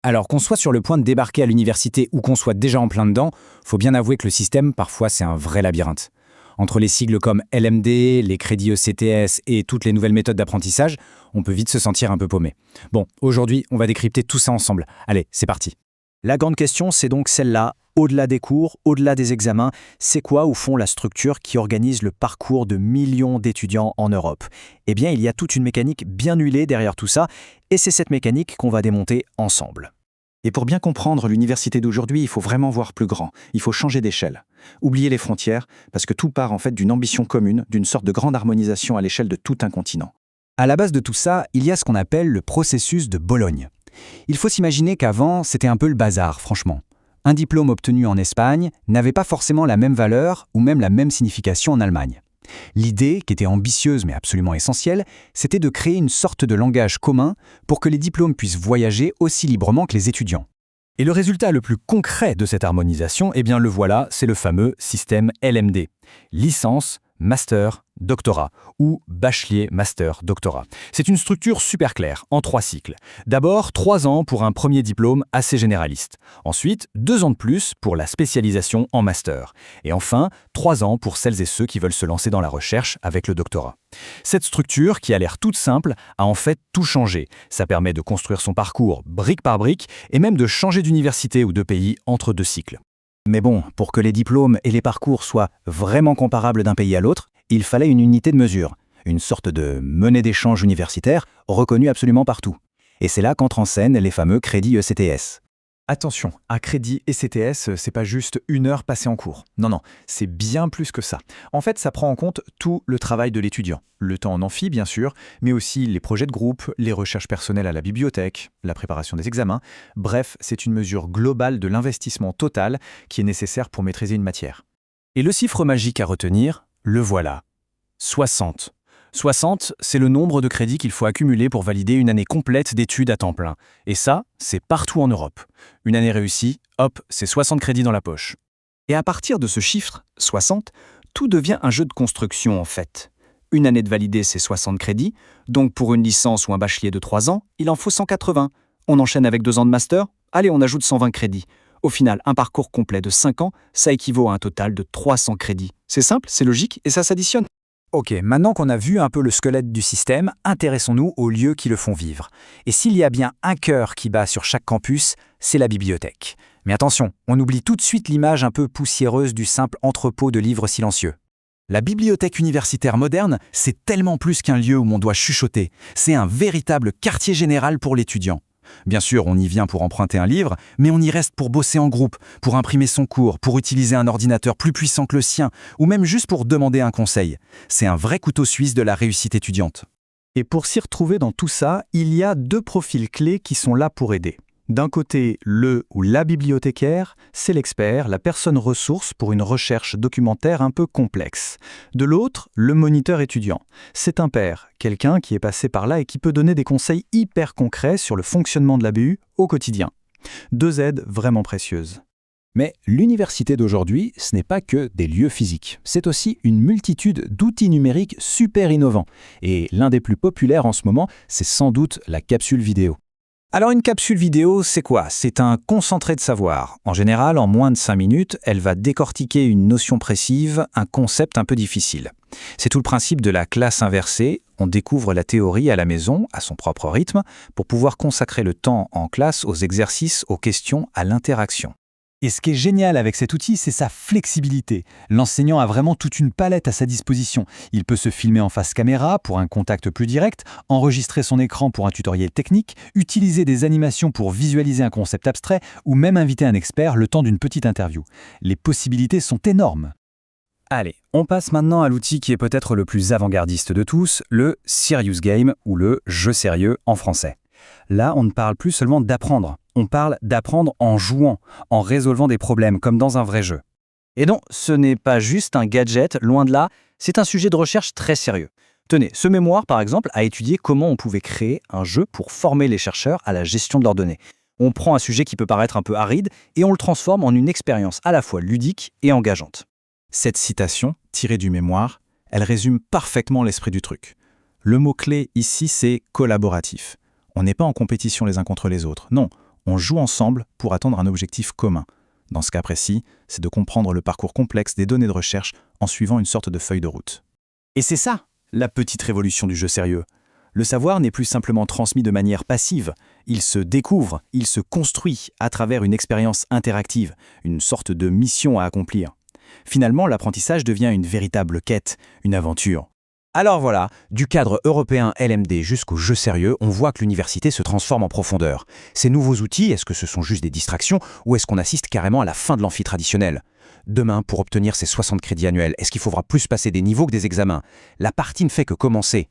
Alors qu'on soit sur le point de débarquer à l'université ou qu'on soit déjà en plein dedans, faut bien avouer que le système, parfois, c'est un vrai labyrinthe. Entre les sigles comme LMD, les crédits ECTS et toutes les nouvelles méthodes d'apprentissage, on peut vite se sentir un peu paumé. Bon, aujourd'hui, on va décrypter tout ça ensemble. Allez, c'est parti. La grande question, c'est donc celle-là, au-delà des cours, au-delà des examens, c'est quoi au fond la structure qui organise le parcours de millions d'étudiants en Europe? Eh bien, il y a toute une mécanique bien huilée derrière tout ça, et c'est cette mécanique qu'on va démonter ensemble. Et pour bien comprendre l'université d'aujourd'hui, il faut vraiment voir plus grand, il faut changer d'échelle. Oublier les frontières, parce que tout part en fait d'une ambition commune, d'une sorte de grande harmonisation à l'échelle de tout un continent. À la base de tout ça, il y a ce qu'on appelle le processus de Bologne. Il faut s'imaginer qu'avant, c'était un peu le bazar, franchement. Un diplôme obtenu en Espagne n'avait pas forcément la même valeur ou même la même signification en Allemagne. L'idée, qui était ambitieuse mais absolument essentielle, c'était de créer une sorte de langage commun pour que les diplômes puissent voyager aussi librement que les étudiants. Et le résultat le plus concret de cette harmonisation, eh bien le voilà, c'est le fameux système LMD. Licence, master, doctorat ou bachelier, master, doctorat. C'est une structure super claire, en 3 cycles. D'abord, 3 ans pour un premier diplôme assez généraliste. Ensuite, 2 ans de plus pour la spécialisation en master. Et enfin, 3 ans pour celles et ceux qui veulent se lancer dans la recherche avec le doctorat. Cette structure, qui a l'air toute simple, a en fait tout changé. Ça permet de construire son parcours brique par brique et même de changer d'université ou de pays entre 2 cycles. Mais bon, pour que les diplômes et les parcours soient vraiment comparables d'un pays à l'autre, il fallait une unité de mesure, une sorte de monnaie d'échange universitaire reconnue absolument partout. Et c'est là qu'entrent en scène les fameux crédits ECTS. Attention, un crédit ECTS, c'est pas juste 1 heure passée en cours. Non, c'est bien plus que ça. En fait, ça prend en compte tout le travail de l'étudiant. Le temps en amphi, bien sûr, mais aussi les projets de groupe, les recherches personnelles à la bibliothèque, la préparation des examens. Bref, c'est une mesure globale de l'investissement total qui est nécessaire pour maîtriser une matière. Et le chiffre magique à retenir, le voilà. 60. 60, c'est le nombre de crédits qu'il faut accumuler pour valider une année complète d'études à temps plein. Et ça, c'est partout en Europe. Une année réussie, hop, c'est 60 crédits dans la poche. Et à partir de ce chiffre, 60, tout devient un jeu de construction en fait. Une année de validée, c'est 60 crédits, donc pour une licence ou un bachelier de 3 ans, il en faut 180. On enchaîne avec 2 ans de master, allez, on ajoute 120 crédits. Au final, un parcours complet de 5 ans, ça équivaut à un total de 300 crédits. C'est simple, c'est logique et ça s'additionne. Ok, maintenant qu'on a vu un peu le squelette du système, intéressons-nous aux lieux qui le font vivre. Et s'il y a bien un cœur qui bat sur chaque campus, c'est la bibliothèque. Mais attention, on oublie tout de suite l'image un peu poussiéreuse du simple entrepôt de livres silencieux. La bibliothèque universitaire moderne, c'est tellement plus qu'un lieu où on doit chuchoter. C'est un véritable quartier général pour l'étudiant. Bien sûr, on y vient pour emprunter un livre, mais on y reste pour bosser en groupe, pour imprimer son cours, pour utiliser un ordinateur plus puissant que le sien, ou même juste pour demander un conseil. C'est un vrai couteau suisse de la réussite étudiante. Et pour s'y retrouver dans tout ça, il y a 2 profils clés qui sont là pour aider. D'un côté, le ou la bibliothécaire, c'est l'expert, la personne ressource pour une recherche documentaire un peu complexe. De l'autre, le moniteur étudiant. C'est un pair, quelqu'un qui est passé par là et qui peut donner des conseils hyper concrets sur le fonctionnement de la BU au quotidien. 2 aides vraiment précieuses. Mais l'université d'aujourd'hui, ce n'est pas que des lieux physiques. C'est aussi une multitude d'outils numériques super innovants. Et l'un des plus populaires en ce moment, c'est sans doute la capsule vidéo. Alors une capsule vidéo, c'est quoi? C'est un concentré de savoir. En général, en moins de 5 minutes, elle va décortiquer une notion précise, un concept un peu difficile. C'est tout le principe de la classe inversée. On découvre la théorie à la maison, à son propre rythme, pour pouvoir consacrer le temps en classe aux exercices, aux questions, à l'interaction. Et ce qui est génial avec cet outil, c'est sa flexibilité. L'enseignant a vraiment toute une palette à sa disposition. Il peut se filmer en face caméra pour un contact plus direct, enregistrer son écran pour un tutoriel technique, utiliser des animations pour visualiser un concept abstrait ou même inviter un expert le temps d'une petite interview. Les possibilités sont énormes. Allez, on passe maintenant à l'outil qui est peut-être le plus avant-gardiste de tous, le Serious Game ou le jeu sérieux en français. Là, on ne parle plus seulement d'apprendre. On parle d'apprendre en jouant, en résolvant des problèmes, comme dans un vrai jeu. Et non, ce n'est pas juste un gadget, loin de là, c'est un sujet de recherche très sérieux. Tenez, ce mémoire, par exemple, a étudié comment on pouvait créer un jeu pour former les chercheurs à la gestion de leurs données. On prend un sujet qui peut paraître un peu aride et on le transforme en une expérience à la fois ludique et engageante. Cette citation, tirée du mémoire, elle résume parfaitement l'esprit du truc. Le mot-clé ici, c'est collaboratif. On n'est pas en compétition les uns contre les autres, non. On joue ensemble pour atteindre un objectif commun. Dans ce cas précis, c'est de comprendre le parcours complexe des données de recherche en suivant une sorte de feuille de route. Et c'est ça, la petite révolution du jeu sérieux. Le savoir n'est plus simplement transmis de manière passive, il se découvre, il se construit à travers une expérience interactive, une sorte de mission à accomplir. Finalement, l'apprentissage devient une véritable quête, une aventure. Alors voilà, du cadre européen LMD jusqu'au jeu sérieux, on voit que l'université se transforme en profondeur. Ces nouveaux outils, est-ce que ce sont juste des distractions ou est-ce qu'on assiste carrément à la fin de l'amphi traditionnel ? Demain, pour obtenir ces 60 crédits annuels, est-ce qu'il faudra plus passer des niveaux que des examens ? La partie ne fait que commencer.